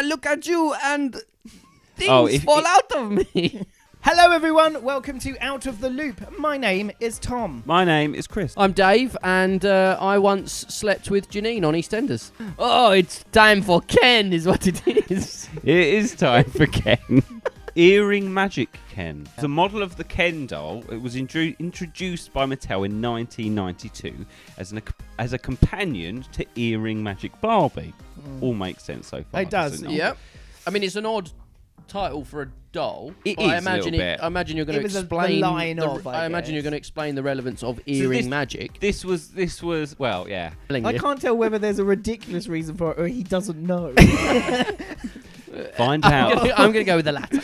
I look at you and things fall out of me. Hello everyone, welcome to Out of the Loop. My name is Tom. My name is Chris. I'm Dave, and I once slept with Janine on EastEnders. Oh, it's time for Ken, is what it is. It is time for Ken. Earring Magic Ken. The model of the Ken doll, it was introduced by Mattel in 1992 as a companion to Earring Magic Barbie. All makes sense so far. It does. Yep. I mean, it's an odd title for a doll. It but is I imagine a little bit. I imagine you're going to explain. I imagine you're going to explain the relevance of earring magic. This was well, yeah. I can't tell whether there's a ridiculous reason for it or he doesn't know. Find out. I'm going to go with the latter.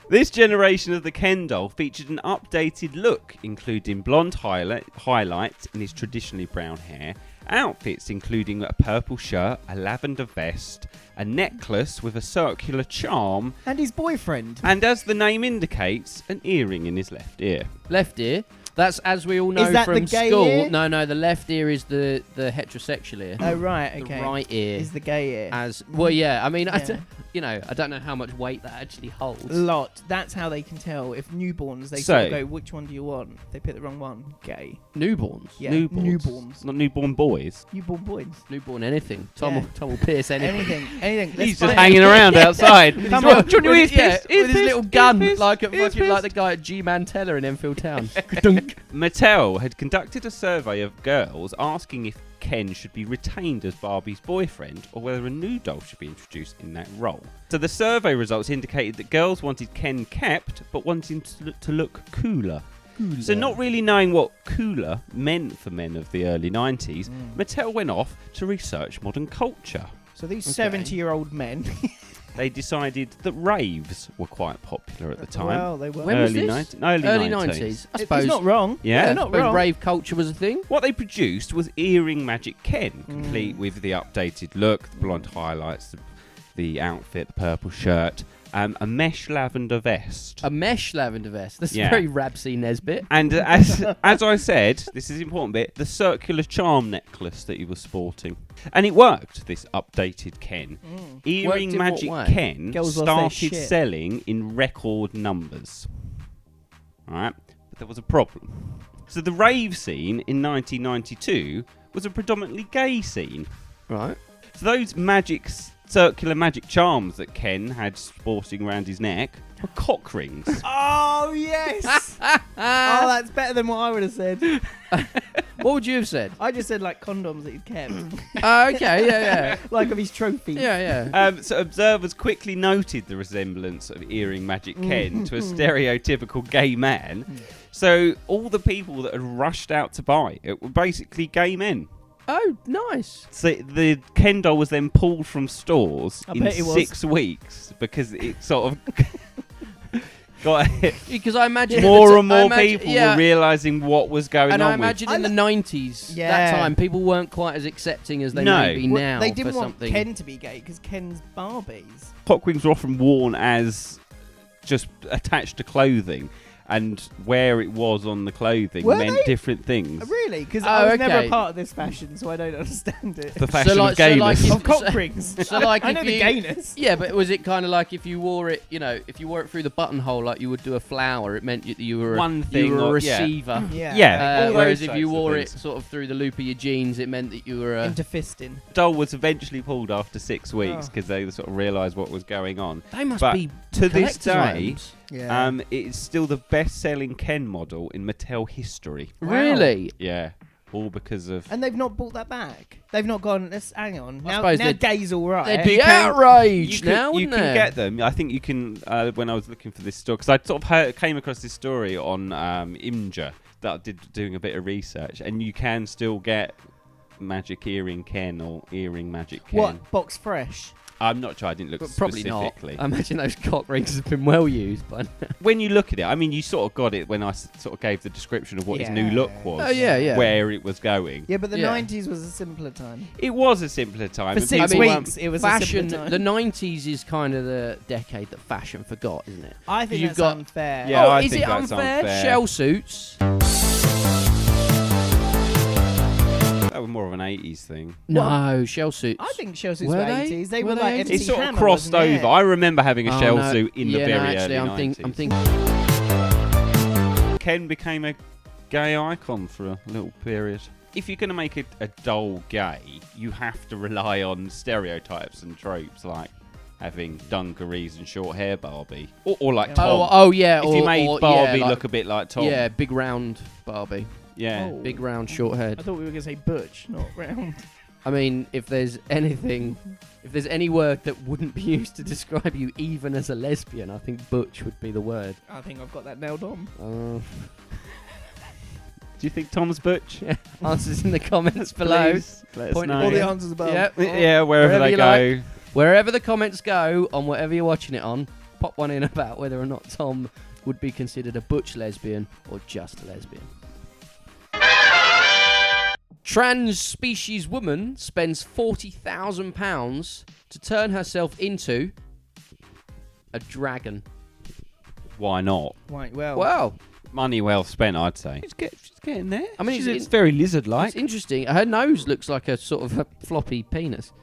This generation of the Ken doll featured an updated look, including blonde highlights in his traditionally brown hair, outfits including a purple shirt, a lavender vest, a necklace with a circular charm, and his boyfriend. And as the name indicates, an earring in his left ear. Left ear? That's, as we all know from school. Ear? No, the left ear is the heterosexual ear. Oh, right, okay. The right ear is the gay ear. Well, yeah, I mean, yeah. I don't know how much weight that actually holds. A lot. That's how they can tell. If newborns, they sort of go, which one do you want? If they pick the wrong one, gay. Newborns? Yeah, newborns. Not newborn boys. Newborn boys. Newborn anything. Tom will pierce anything. Anything. He's just hanging around outside. With his little gun, like the guy at G. Mantella in Enfield Town. Mattel had conducted a survey of girls asking if Ken should be retained as Barbie's boyfriend or whether a new doll should be introduced in that role. So the survey results indicated that girls wanted Ken kept but wanted him to look cooler. So not really knowing what cooler meant for men of the early 90s, Mattel went off to research modern culture. So these 70-year-old men... They decided that raves were quite popular at the time. Well, they were. When was this? Early 90s. I suppose. It's not wrong. Yeah. Not wrong. Rave culture was a thing. What they produced was Earring Magic Ken, complete with the updated look, the blonde highlights, the outfit, the purple shirt, a mesh lavender vest. A mesh lavender vest. That's very Rabsy Nesbit. And as I said, this is the important bit, the circular charm necklace that he was sporting. And it worked, this updated Ken. Earring Magic Ken started selling in record numbers. Alright? But there was a problem. So the rave scene in 1992 was a predominantly gay scene. Right. So those circular magic charms that Ken had sporting around his neck were cock rings. Oh, yes! Oh, that's better than what I would have said. What would you have said? I just said, like, condoms that he'd kept. Okay, yeah. Like of his trophies. Yeah. So observers quickly noted the resemblance of Earring Magic Ken to a stereotypical gay man. So all the people that had rushed out to buy it were basically gay men. Oh, nice. So the Ken doll was then pulled from stores in 6 weeks because it sort of got because I imagine more and more people were realising what was going on. And I imagine in the 90s, that time, people weren't quite as accepting as they may be now. They didn't want Ken to be gay because Ken's Barbies. Cock rings were often worn as just attached to clothing. And where it was on the clothing meant different things. Really? Because I was never a part of this fashion, so I don't understand it. The fashion of gayness. Of cock rings. So like I know the gayness. Yeah, but was it kind of like if you wore it, if you wore it through the buttonhole like you would do a flower, it meant you were a receiver. Yeah. Whereas if you wore it sort of through the loop of your jeans, it meant that you were... into fisting. Doll was eventually pulled after 6 weeks because they sort of realised what was going on. They must be to this day... items. It's still the best-selling Ken model in Mattel history. Wow. Really? Yeah. All because of... And they've not brought that back. They've not gone, let's hang on. Now gay's all right. They'd be outraged now, wouldn't they? You can get them. I think you can, when I was looking for this story, because I sort of came across this story on Imgur that I did doing a bit of research, and you can still get Magic Earring Ken or Earring Magic Ken. What? Box fresh? I'm not sure. I didn't look probably specifically. Not. I imagine those cock rings have been well used, but when you look at it, I mean, you sort of got it when I sort of gave the description of what his new look was. Oh yeah. Where it was going. Yeah, but the 90s was a simpler time. It was a simpler time. For 6 weeks, it was fashion. A simpler time. The 90s is kind of the decade that fashion forgot, isn't it? I think that's unfair. Yeah, I is think it that's unfair? Shell suits. That was more of an 80s thing. No, shell suits. I think shell suits Were were they? 80s. They Were were they like 80s? MC It's sort of Hammer, crossed wasn't it? over. I remember having a shell no. suit in the very actually, early 90s. I'm thinking. Ken became a gay icon for a little period. If you're going to make a doll gay, you have to rely on stereotypes and tropes like having dungarees and short hair Barbie. Or like Tom. Oh yeah. If you made Barbie like, look a bit like Tom. Yeah, big round Barbie. Yeah. Oh. Big round short head. I thought we were going to say butch, not round. I mean, if there's any word that wouldn't be used to describe you even as a lesbian, I think butch would be the word. I think I've got that nailed on. Do you think Tom's butch? Answers in the comments below. Please, let us Point know. All the answers above. Yep. Yeah, wherever they you go. like. Wherever the comments go on whatever you're watching it on, pop one in about whether or not Tom would be considered a butch lesbian or just a lesbian. Trans-species woman spends £40,000 to turn herself into a dragon. Why not? Right, well. Wow. Money well spent, I'd say. She's getting there. I mean, it's very lizard-like. It's interesting. Her nose looks like a sort of a floppy penis.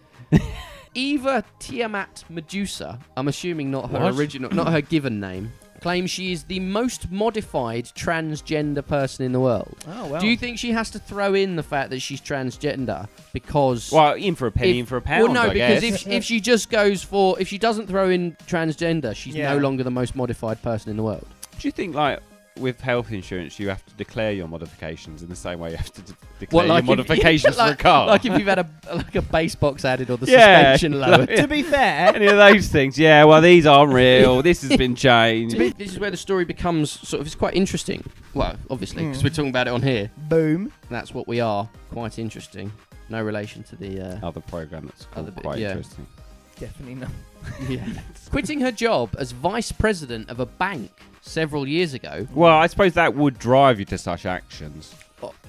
Eva Tiamat Medusa, I'm assuming not her original, not her given name, claims she is the most modified transgender person in the world. Oh, well. Do you think she has to throw in the fact that she's transgender because... Well, in for a penny, in for a pound, Well, no, I because guess. if she just goes for... If she doesn't throw in transgender, she's Yeah. no longer the most modified person in the world. Do you think, like, with health insurance, you have to declare your modifications in the same way you have to declare your modifications for a car? Like if you've had a bass box added or the Yeah, suspension lowered. To be fair, Any of those things? Yeah, well, these aren't real. This has been changed. This is where the story becomes sort of... It's quite interesting. Well, obviously, because we're talking about it on here. boom. That's what we are. Quite interesting. No relation to the... Other program that's Other bit, quite yeah. interesting. Definitely not. Yeah. Quitting her job as vice president of a bank several years ago. Well, I suppose that would drive you to such actions.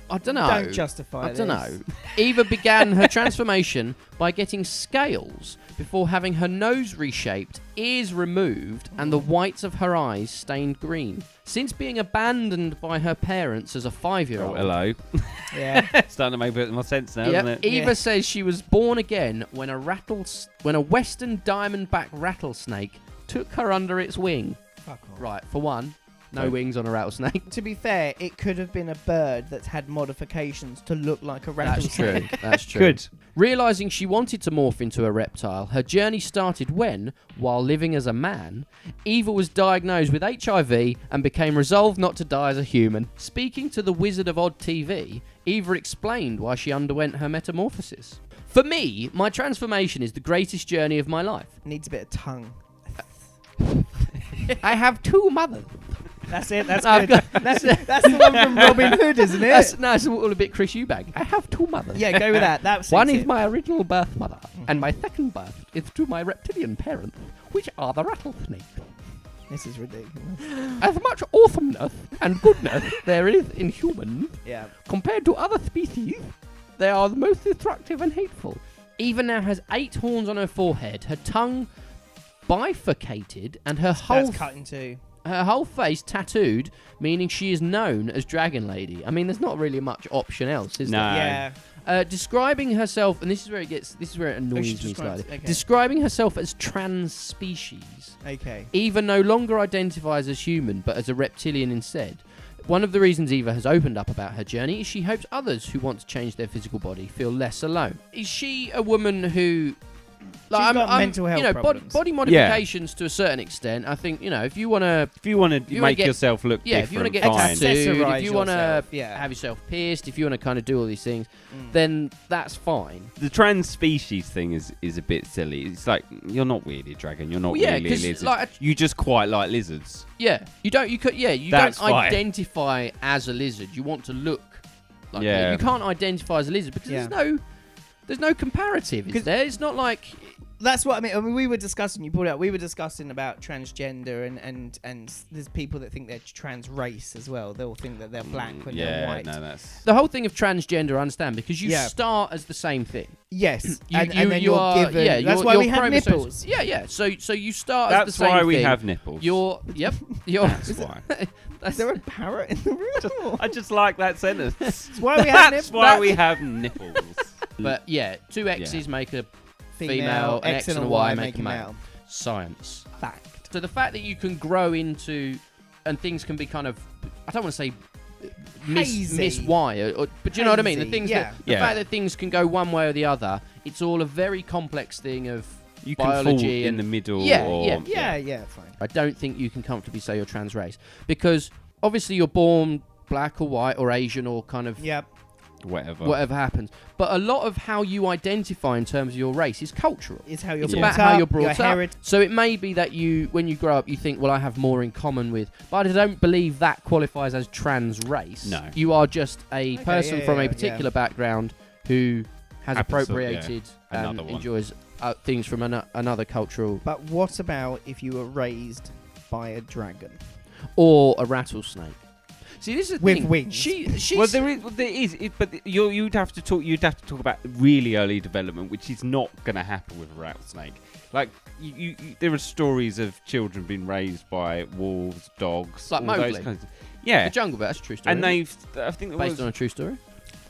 I don't know. Don't justify I don't know. this. Eva began her transformation by getting scales before having her nose reshaped, ears removed, and the whites of her eyes stained green. Since being abandoned by her parents as a 5-year-old. Oh, hello. Yeah. Starting to make a bit more sense now, Yep. doesn't it? Eva Yeah. says she was born again when a western diamondback rattlesnake took her under its wing. Fuck off. Right, for one, no So- wings on a rattlesnake. To be fair, it could have been a bird that's had modifications to look like a That's true. rattlesnake. That's true. Good. Realising she wanted to morph into a reptile, her journey started when, while living as a man, Eva was diagnosed with HIV and became resolved not to die as a human. Speaking to the Wizard of Odd TV, Eva explained why she underwent her metamorphosis. For me, my transformation is the greatest journey of my life. Needs a bit of tongue. I have 2 mothers. That's it. That's I've good. That's the one from Robin Hood, isn't it? That's all a bit Chris Eubank. I have 2 mothers. Yeah, go with that. That's One is my original birth mother, and my second birth is to my reptilian parents, which are the rattlesnakes. This is ridiculous. As much awesomeness and goodness there is in humans, Yeah. compared to other species, they are the most destructive and hateful. Eva now has 8 horns on her forehead, her tongue bifurcated, and her That's cut in two. whole face tattooed, meaning she is known as Dragon Lady. I mean, there's not really much option else, is No. Yeah. there? Describing herself, and this is where it annoys she me describes- slightly. okay. Describing herself as trans-species. Okay. Eva no longer identifies as human, but as a reptilian instead. One of the reasons Eva has opened up about her journey is she hopes others who want to change their physical body feel less alone. Is she a woman who... She's got mental health problems. Body modifications to a certain extent. I think, if you want to... If you want to wanna make get- yourself look Yeah, if you want different, to get fine. tattooed, if Accessorize you want to yourself, yeah. have yourself pierced, if you want to kind of do all these things, then that's fine. The trans species thing is a bit silly. It's like, you're not really a dragon, you're not Well, yeah, really a 'cause, lizard. like, you just quite like lizards. Yeah, you don't That's fine. identify as a lizard. You want to look like Yeah. you can't identify as a lizard because Yeah. there's no comparative, is 'Cause- there? It's not like... That's what I mean. We were discussing. You brought it up. We were discussing about transgender and there's people that think they're trans race as well. They'll think that they're black when they're white. no, that's... The whole thing of transgender, I understand, because you Yeah. start as the same thing. Yes, You, and you, then you you're are, given. yeah, that's your- why your we have chromosomes- nipples. Yeah, yeah. So you start as That's the same why we thing. have nipples. Yep. You're... That's why. Is there a parrot in the room? I just like that sentence. That's why we have That's nipples. why we have nipples. But yeah, two X's make a Female, female, an X and a Y make a male. male. Science. Fact. So the fact that you can grow into, and things can be kind of, I don't want to say Hazy. miswire, but do you know what I mean? The Hazy, things yeah. the fact that things can go one way or the other, it's all a very complex thing of You can biology fall in and the middle. Yeah, or, Yeah, fine. I don't think you can comfortably say you're trans race because obviously you're born black or white or Asian or kind of Yep. whatever happens. But a lot of how you identify in terms of your race is cultural. It's how you're It's brought about up. how you're brought your up. heritage. So it may be that you, when you grow up, you think, well, I have more in common with, but I don't believe that qualifies as trans race. No. You are just a person from a yeah. particular background who has Happens to, appropriated and another one. enjoys things from another cultural, But what about if you were raised by a dragon? or a rattlesnake. See, this is the With thing. wings. She's Well, there is, but you'd have to talk about really early development, which is not going to happen with a rattlesnake. Like, there are stories of children being raised by wolves, dogs, Like all Mowgli. those kinds of, yeah, The Jungle Book. That's a true story. and isn't I think it? there based was, on a true story.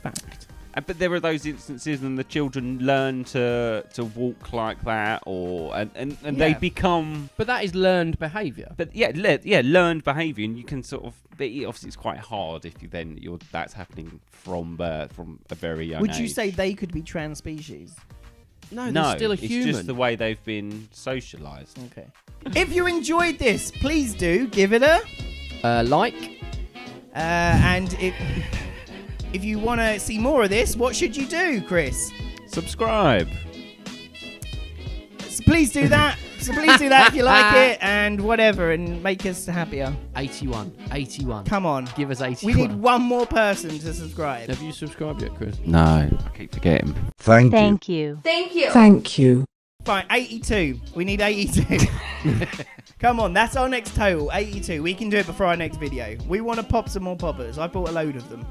Fact. but there are those instances, and the children learn to walk like that, and they Yeah. become. But that is learned behaviour. But learned behaviour, and you can sort of. But obviously, it's quite hard if that's happening from birth, from a very young Would age. you say they could be trans species? No, No, they're still a it's human. just the way they've been socialised. Okay. If you enjoyed this, please do give it a. And if you want to see more of this, what should you do, Chris? Subscribe. So please do that. So please do that if you like it and whatever, and make us happier. 81. Come on. Give us 81. We need one more person to subscribe. Have you subscribed yet, Chris? No, I keep forgetting. Thank you. Fine, 82. We need 82. Come on, that's our next total, 82. We can do it before our next video. We want to pop some more poppers. I bought a load of them.